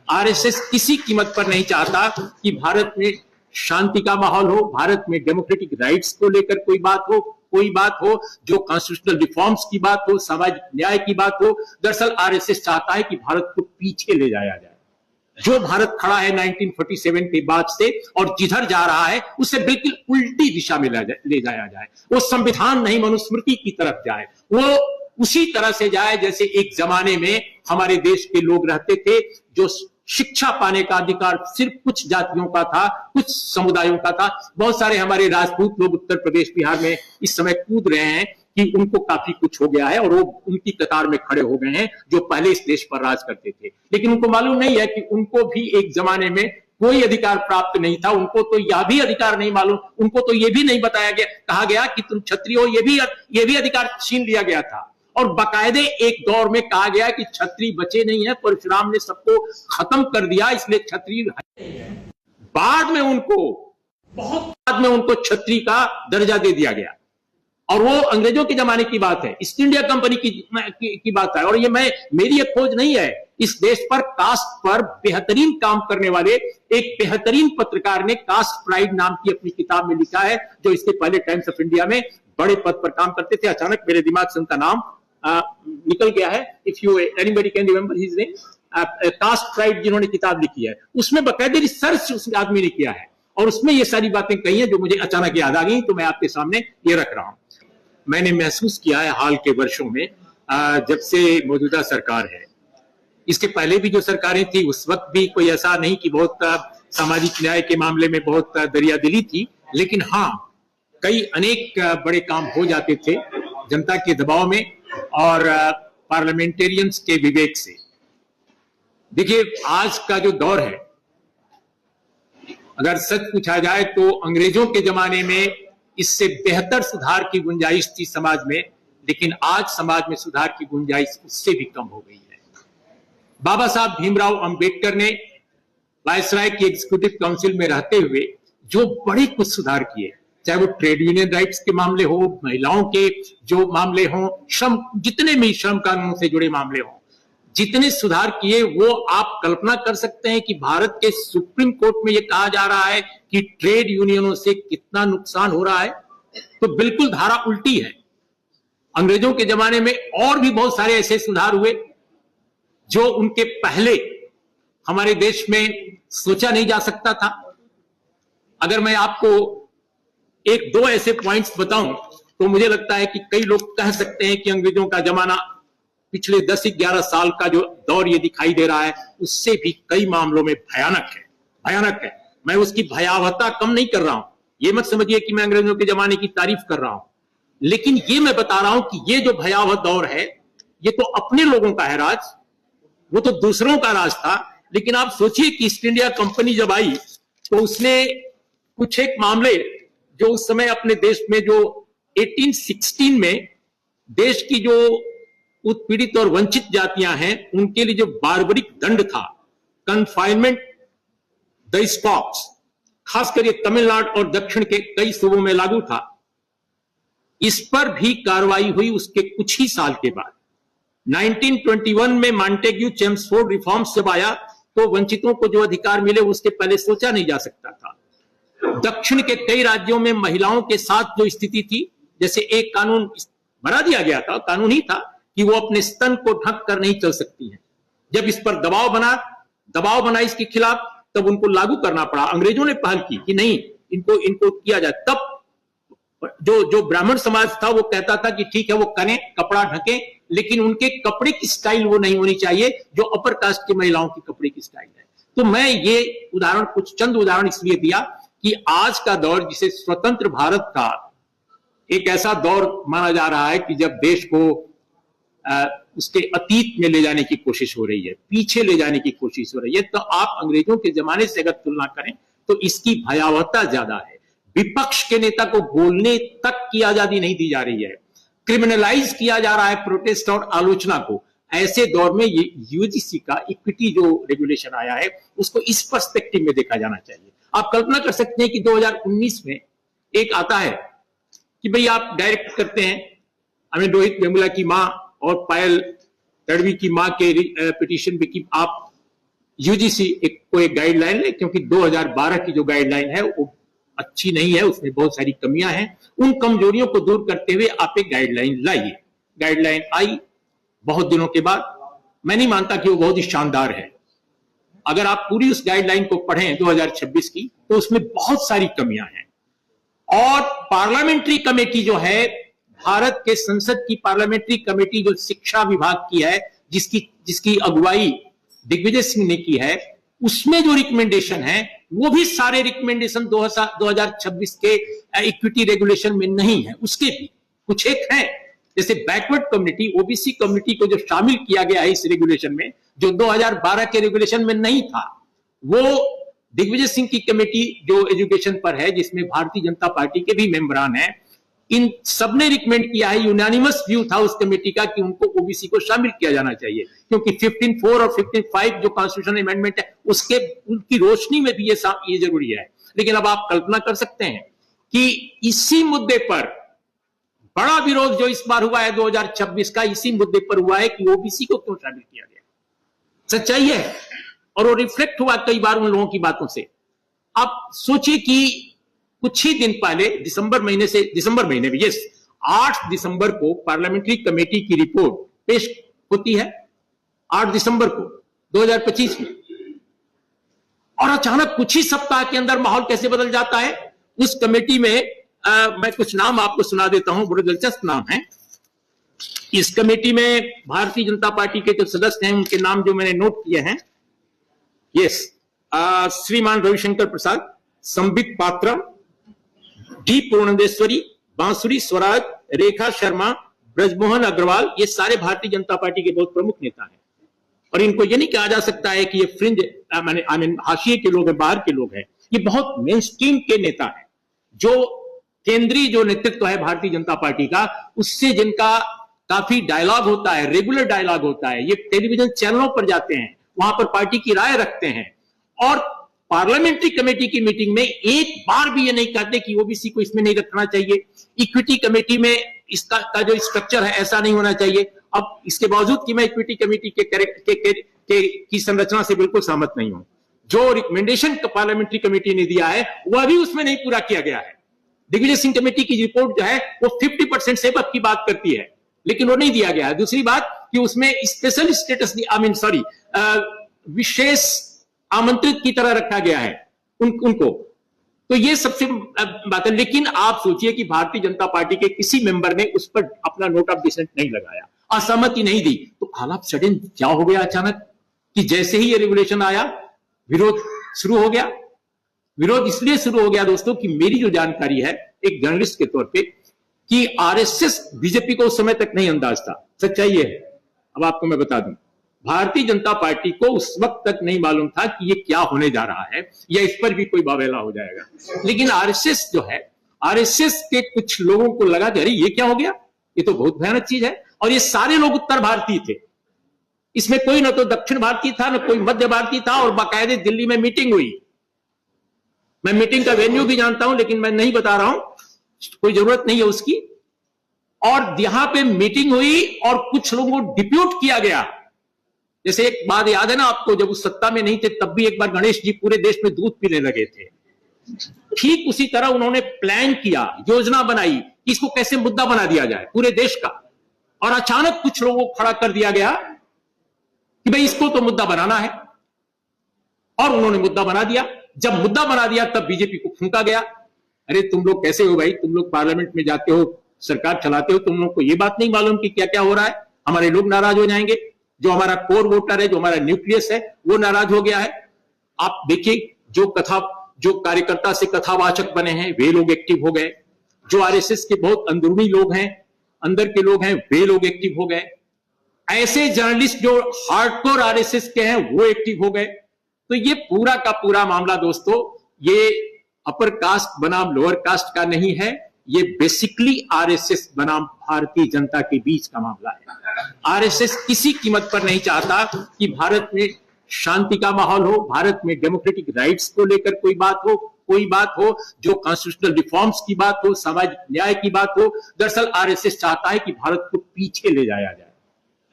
RSS किसी कीमत पर नहीं चाहता कि भारत में शांति का माहौल हो, भारत में डेमोक्रेटिक राइट्स को लेकर कोई बात हो, जो कॉन्स्टिट्यूशनल रिफॉर्म्स की बात हो, सामाजिक न्याय की बात हो। दरअसल आरएसएस चाहता है कि भारत को पीछे ले जाया जाए। जो भारत खड़ा है 1947 के बाद से और जिधर जा रहा है उसे बिल्कुल उल्टी दिशा में ले जाया जाए। वो संविधान नहीं मनुस्मृति की तरफ जाए, वो उसी तरह से जाए जैसे एक जमाने में हमारे देश के लोग रहते थे, जो शिक्षा पाने का अधिकार सिर्फ कुछ जातियों का था, कुछ समुदायों का था। बहुत सारे हमारे राजपूत लोग उत्तर प्रदेश बिहार में इस समय कूद रहे हैं कि उनको काफी कुछ हो गया है और वो उनकी कतार में खड़े हो गए हैं जो पहले इस देश पर राज करते थे। लेकिन उनको मालूम नहीं है कि उनको भी एक जमाने में कोई अधिकार प्राप्त नहीं था। उनको तो यह भी अधिकार नहीं मालूम, उनको तो यह भी नहीं बताया गया, कहा गया कि तुम क्षत्रिय हो, यह भी अधिकार छीन लिया गया था। और बाकायदे एक दौर में कहा गया कि क्षत्रिय बचे नहीं है, परशुराम ने सबको खत्म कर दिया, इसलिए क्षत्रिय। बाद में उनको क्षत्रिय का दर्जा दे दिया गया और वो अंग्रेजों के जमाने की बात है, ईस्ट इंडिया कंपनी की बात है। और ये मेरी ये खोज नहीं है, इस देश पर कास्ट पर बेहतरीन काम करने वाले एक बेहतरीन पत्रकार ने कास्ट प्राइड नाम की अपनी किताब में लिखा है, जो इसके पहले टाइम्स ऑफ इंडिया में बड़े पद पर काम करते थे। अचानक मेरे दिमाग से उनका नाम निकल गया है। If you anybody can remember his name, कास्ट प्राइड जिन्होंने किताब लिखी है, उसमें बाकायदे रिसर्च उस आदमी ने किया है और उसमें ये सारी बातें कही हैं जो मुझे अचानक याद आ गई, तो मैं आपके सामने ये रख रहा हूं। मैंने महसूस किया है हाल के वर्षों में, जब से मौजूदा सरकार है, इसके पहले भी जो सरकारें थी उस वक्त भी कोई ऐसा नहीं कि बहुत सामाजिक न्याय के मामले में बहुत दरियादिली थी, लेकिन हाँ कई अनेक बड़े काम हो जाते थे जनता के दबाव में और पार्लियामेंटेरियंस के विवेक से। देखिए आज का जो दौर है, अगर सच पूछा जाए तो अंग्रेजों के जमाने में इससे बेहतर सुधार की गुंजाइश थी समाज में, लेकिन आज समाज में सुधार की गुंजाइश उससे भी कम हो गई है। बाबा साहब भीमराव अंबेडकर ने वायसराय की एग्जीक्यूटिव काउंसिल में रहते हुए जो बड़े कुछ सुधार किए, चाहे वो ट्रेड यूनियन राइट्स के मामले हो, महिलाओं के जो मामले हो, जितने भी श्रम कानून से जुड़े मामले हो, जितने सुधार किए वो आप कल्पना कर सकते हैं कि भारत के सुप्रीम कोर्ट में ये कहा जा रहा है कि ट्रेड यूनियनों से कितना नुकसान हो रहा है, तो बिल्कुल धारा उल्टी है। अंग्रेजों के जमाने में और भी बहुत सारे ऐसे सुधार हुए जो उनके पहले हमारे देश में सोचा नहीं जा सकता था। अगर मैं आपको एक दो ऐसे पॉइंट्स बताऊं तो मुझे लगता है कि कई लोग कह सकते हैं कि अंग्रेजों का जमाना पिछले 10-11 साल का जो दौर ये दिखाई दे रहा है उससे भी कई मामलों में भयानक है। मैं उसकी भयावहता कम नहीं कर रहा हूं, ये मत समझिए कि मैं अंग्रेजों के जमाने की तारीफ कर रहा हूं, लेकिन ये मैं बता रहा हूं कि ये जो भयावह दौर है ये तो अपने लोगों का है राज, वो तो दूसरों का राज था। लेकिन आप सोचिए कि ईस्ट इंडिया कंपनी जब आई तो उसने कुछ एक मामले जो उस समय अपने देश में जो 1816 में देश की जो उत्पीड़ित और वंचित जातियां हैं उनके लिए जो बार्बरिक दंड था, कन्फाइनमेंट द स्टॉक्स, खासकर ये तमिलनाडु और दक्षिण के कई सूबों में लागू था, इस पर भी कार्रवाई हुई उसके कुछ ही साल के बाद। 1921 में मॉन्टेग्यू चेम्सफोर्ड रिफॉर्म्स जब आया तो वंचितों को जो अधिकार मिले उसके पहले सोचा नहीं जा सकता था। दक्षिण के कई राज्यों में महिलाओं के साथ जो स्थिति थी, जैसे एक कानून बना दिया गया था, कानून ही था कि वो अपने स्तन को ढक कर नहीं चल सकती हैं। जब इस पर दबाव बना इसके खिलाफ, तब उनको लागू करना पड़ा। अंग्रेजों ने पहल की कि नहीं इनको किया जाए। तब जो ब्राह्मण समाज था वो कहता था कि ठीक है वो करें, कपड़ा ढकें, लेकिन उनके कपड़े की स्टाइल वो नहीं होनी चाहिए जो अपर कास्ट की महिलाओं की कपड़े की स्टाइल है। तो मैं ये चंद उदाहरण इसलिए दिया कि आज का दौर जिसे स्वतंत्र भारत का एक ऐसा दौर माना जा रहा है कि जब देश को उसके अतीत में ले जाने की कोशिश हो रही है, पीछे ले जाने की कोशिश हो रही है, तो आप अंग्रेजों के जमाने से अगर तुलना करें तो इसकी भयावहता ज्यादा है। विपक्ष के नेता को बोलने तक की आजादी नहीं दी जा रही है, क्रिमिनलाइज किया जा रहा है प्रोटेस्ट और आलोचना को। ऐसे दौर में ये यूजीसी का इक्विटी जो रेगुलेशन आया है उसको इस पर्सपेक्टिव में देखा जाना चाहिए। आप कल्पना कर सकते हैं कि 2019 में एक आता है कि भाई आप डायरेक्ट करते हैं, हमें रोहित वेमुला की मां और पायल तड़वी की मां के पिटीशन पे कि आप यूजीसी एक गाइडलाइन ले, क्योंकि 2012 की जो गाइडलाइन है वो अच्छी नहीं है, उसमें बहुत सारी कमियां हैं। उन कमजोरियों को दूर करते हुए आप एक गाइडलाइन लाइए। गाइडलाइन आई बहुत दिनों के बाद, मैं नहीं मानता कि वो बहुत ही शानदार है। अगर आप पूरी उस गाइडलाइन को पढ़ें 2026 की, तो उसमें बहुत सारी कमियां हैं। और पार्लियामेंट्री कमेटी जो है, भारत के संसद की पार्लियामेंट्री कमेटी जो शिक्षा विभाग की है, जिसकी अगुवाई दिग्विजय सिंह ने की है, उसमें जो रिकमेंडेशन है वो भी सारे रिकमेंडेशन 2026 के इक्विटी रेगुलेशन में नहीं है। उसके भी कुछ एक हैं, जैसे बैकवर्ड कम्युनिटी, ओबीसी कम्युनिटी को जो शामिल किया गया है इस रेगुलेशन में, जो 2012 के रेगुलेशन में नहीं था। वो दिग्विजय सिंह की कमेटी जो एजुकेशन पर है, जिसमें भारतीय जनता पार्टी के भी मेंबरान हैं, इन सबने रिकमेंड किया है, यूनानिमस व्यू था उस कमेटी का कि उनको ओबीसी को शामिल किया जाना चाहिए, क्योंकि 15(4) और 15(5) जो कॉन्स्टिट्यूशन अमेंडमेंट है उसके उनकी रोशनी में भी ये जरूरी है। लेकिन अब आप कल्पना कर सकते हैं कि इसी मुद्दे पर बड़ा विरोध जो इस बार हुआ है 2026 का, इसी मुद्दे पर हुआ है कि ओबीसी को क्यों शामिल किया गया। सच्चाई है, और वो रिफ्लेक्ट हुआ कई बार उन लोगों की बातों से। आप सोचिए कि कुछ ही दिन पहले दिसंबर महीने में 8 दिसंबर को पार्लियामेंट्री कमेटी की रिपोर्ट पेश होती है, 8 दिसंबर को 2025 में, और अचानक कुछ ही सप्ताह के अंदर माहौल कैसे बदल जाता है। उस कमेटी में मैं कुछ नाम आपको सुना देता हूं, बड़े दिलचस्प नाम हैं। इस कमेटी में भारतीय जनता पार्टी के जो सदस्य हैं उनके नाम जो मैंने नोट किए हैं, श्रीमान रविशंकर प्रसाद, संबित पात्रा, डी पूर्णेश्वरी, बांसुरी स्वराज, रेखा शर्मा, ब्रजमोहन अग्रवाल, ये सारे भारतीय जनता पार्टी के बहुत प्रमुख नेता हैं। और इनको ये नहीं कहा जा सकता है कि ये फ्रिंज हाशिए के लोग हैं, बाहर के लोग हैं। ये बहुत मेन स्ट्रीम के नेता हैं, जो केंद्रीय जो नेतृत्व है भारतीय जनता पार्टी का, उससे जिनका काफी डायलॉग होता है, रेगुलर डायलॉग होता है। ये टेलीविजन चैनलों पर जाते हैं, वहां पर पार्टी की राय रखते हैं, और पार्लियामेंट्री कमेटी की मीटिंग में एक बार भी ये नहीं कहते कि ओबीसी को इसमें नहीं रखना चाहिए, इक्विटी कमेटी में इसका जो स्ट्रक्चर है ऐसा नहीं होना चाहिए। अब इसके बावजूद कि मैं इक्विटी कमेटी की संरचना से बिल्कुल सहमत नहीं हूं, जो रिकमेंडेशन पार्लियामेंट्री कमेटी ने दिया है वह भी उसमें नहीं पूरा किया गया है। दिग्विजय सिंह कमेटी की रिपोर्ट जो है वो 50% सेव अप की बात करती है, लेकिन वो नहीं दिया गया है। दूसरी बात कि उसमें स्पेशल स्टेटस विशेष आमंत्रित की तरह रखा गया है उनको, तो ये सबसे बात है। लेकिन आप सोचिए कि भारतीय जनता पार्टी के किसी मेंबर ने उस पर अपना नोट ऑफ डिसेंट नहीं लगाया, असहमति नहीं दी। तो ऑल ऑफ सडन क्या हो गया अचानक कि जैसे ही ये रेगुलेशन आया विरोध शुरू हो गया। विरोध इसलिए शुरू हो गया दोस्तों कि मेरी जो जानकारी है एक जर्नलिस्ट के तौर पे, कि आरएसएस बीजेपी को उस समय तक नहीं अंदाज था। सच्चाई ये है, अब आपको मैं बता दूं, भारतीय जनता पार्टी को उस वक्त तक नहीं मालूम था कि ये क्या होने जा रहा है या इस पर भी कोई बावेला हो जाएगा। लेकिन आरएसएस जो है, आरएसएस के कुछ लोगों को लगा कि अरे ये क्या हो गया, ये तो बहुत भयानक चीज है। और ये सारे लोग उत्तर भारतीय थे, इसमें कोई ना तो दक्षिण भारतीय था, ना कोई मध्य भारतीय था। और बाकायदे दिल्ली में मीटिंग हुई, मैं मीटिंग का वेन्यू भी जानता हूं लेकिन मैं नहीं बता रहा हूं, कोई जरूरत नहीं है उसकी। और यहां पे मीटिंग हुई और कुछ लोगों को डिप्यूट किया गया। जैसे एक बात याद है ना आपको, जब उस सत्ता में नहीं थे तब भी एक बार गणेश जी पूरे देश में दूध पीने लगे थे। ठीक उसी तरह उन्होंने प्लान किया, योजना बनाई कि इसको कैसे मुद्दा बना दिया जाए पूरे देश का। और अचानक कुछ लोगों को खड़ा कर दिया गया कि भाई इसको तो मुद्दा बनाना है, और उन्होंने मुद्दा बना दिया। जब मुद्दा बना दिया तब बीजेपी को फूंका गया, अरे तुम लोग कैसे हो भाई, तुम लोग पार्लियामेंट में जाते हो, सरकार चलाते हो, तुम लोग को यह बात नहीं मालूम कि क्या क्या हो रहा है, हमारे लोग नाराज हो जाएंगे, जो हमारा कोर वोटर है, जो हमारा न्यूक्लियस है वो नाराज हो गया है। आप देखिए जो कार्यकर्ता से कथावाचक बने हैं वे लोग एक्टिव हो गए, जो आरएसएस के बहुत अंदरूनी लोग हैं, अंदर के लोग हैं, वे लोग एक्टिव हो गए। ऐसे जर्नलिस्ट जो हार्डकोर आरएसएस के हैं वो एक्टिव हो गए। तो ये पूरा का पूरा मामला दोस्तों, ये अपर कास्ट बनाम लोअर कास्ट का नहीं है, ये बेसिकली आरएसएस बनाम भारतीय जनता के बीच का मामला है। आरएसएस किसी कीमत पर नहीं चाहता कि भारत में शांति का माहौल हो, भारत में डेमोक्रेटिक राइट्स को लेकर कोई बात हो, जो कॉन्स्टिट्यूशनल रिफॉर्म्स की बात हो, सामाजिक न्याय की बात हो। दरअसल आरएसएस चाहता है कि भारत को पीछे ले जाया जाए।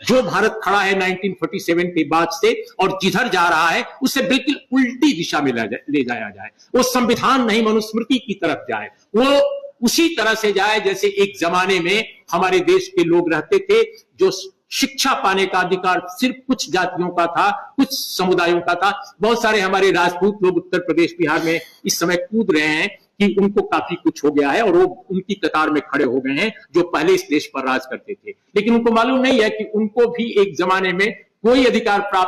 जो भारत खड़ा है 1947 के बाद से और जिधर जा रहा है उससे बिल्कुल उल्टी दिशा में ले जाया जाए। वो संविधान नहीं मनुस्मृति की तरफ जाए, वो उसी तरह से जाए जैसे एक जमाने में हमारे देश के लोग रहते थे, जो शिक्षा पाने का अधिकार सिर्फ कुछ जातियों का था, कुछ समुदायों का था। बहुत सारे हमारे राजपूत लोग उत्तर प्रदेश बिहार में इस समय कूद रहे हैं कि उनको काफी कुछ हो गया है और वो उनकी कतार में खड़े हो गए हैं जो पहले इस देश पर राज करते थे, लेकिन उनको मालूम नहीं है कि उनको भी एक जमाने में कोई अधिकार प्राप्त